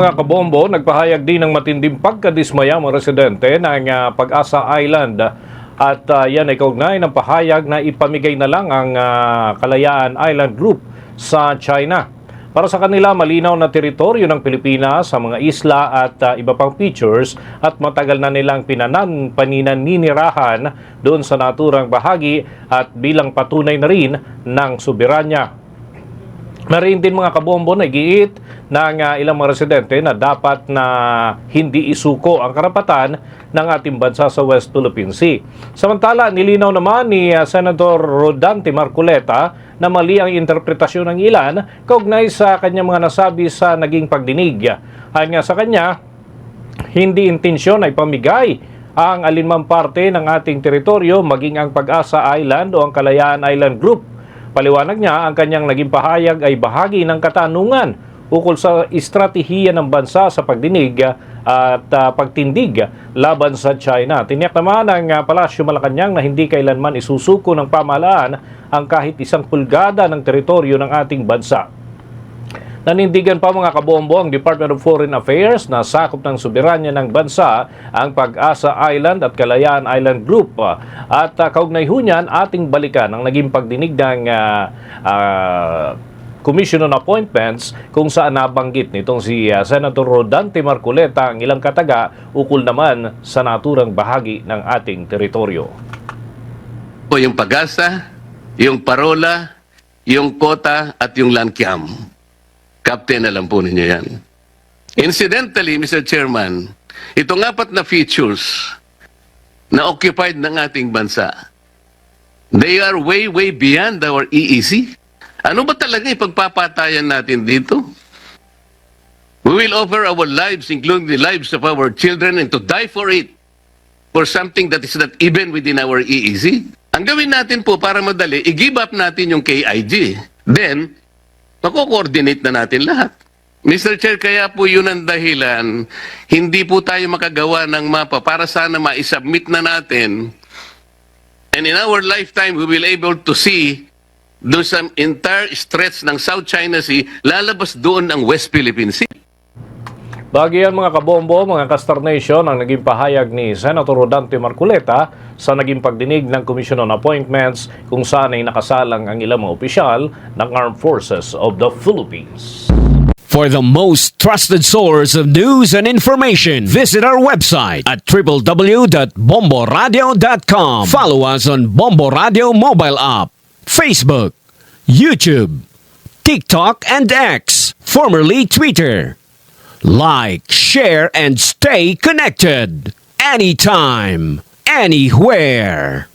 Mga kabombo, nagpahayag din ng matinding pagkadismaya mga residente ng Pag-asa Island at yan ay kaugnay ng pahayag na ipamigay na lang ang Kalayaan Island Group sa China. Para sa kanila, malinaw na teritoryo ng Pilipinas sa mga isla at iba pang features at matagal na nilang panininirahan doon sa naturang bahagi at bilang patunay na rin ng soberanya. Narin din mga kabombo na igiit ng ilang mga residente na dapat na hindi isuko ang karapatan ng ating bansa sa West Philippine Sea. Samantala, nilinaw naman ni Senator Rodante Marcoleta na mali ang interpretasyon ng ilan kaugnay sa kanyang mga nasabi sa naging pagdinig. Ayon nga sa kanya, hindi intensyon ay pamigay ang alinmang parte ng ating teritoryo maging ang Pag-asa Island o ang Kalayaan Island Group. Paliwanag niya, ang kanyang naging pahayag ay bahagi ng katanungan ukol sa estratehiya ng bansa sa pagdinig at pagtindig laban sa China. Tiniyak naman ng Palasyo Malacanang na hindi kailanman isusuko ng pamahalaan ang kahit 1 pulgada ng teritoryo ng ating bansa. Nanindigan pa mga kabombo ang Department of Foreign Affairs na sakop ng soberanya ng bansa ang Pag-asa Island at Kalayaan Island Group. At kaugnay ho niyan, ating balikan ang naging pagdinig ng Commission on Appointments kung saan nabanggit nitong si Senator Rodante Marcoleta ang ilang kataga ukol naman sa naturang bahagi ng ating teritoryo. O yung Pag-asa, yung Parola, yung Kota at yung Lankiam. Captain, alam po ninyo yan. Incidentally, Mr. Chairman, itong 4 na features na occupied ng ating bansa, they are way, way beyond our EEZ. Ano ba talaga ipagpapatayan natin dito? We will offer our lives, including the lives of our children, and to die for it, for something that is not even within our EEZ. Ang gawin natin po para madali, i-give up natin yung KIG. Then, mako-coordinate na natin lahat. Mr. Chair, kaya po yun ang dahilan, hindi po tayo makagawa ng mapa para sana ma-submit na natin. And in our lifetime, we will able to see doon sa entire stretch ng South China Sea, lalabas doon ang West Philippine Sea. Bagian mga kabombo, mga Castor Nation, ang naging pahayag ni Senator Rodante Marcoleta sa naging pagdinig ng Commission on Appointments kung saan ay nakasalang ang ilang mga opisyal ng Armed Forces of the Philippines. For the most trusted source of news and information, visit our website at www.bomboradio.com. Follow us on Bombo Radio mobile app, Facebook, YouTube, TikTok, and X, formerly Twitter. Like, share, and stay connected. Anytime, anywhere.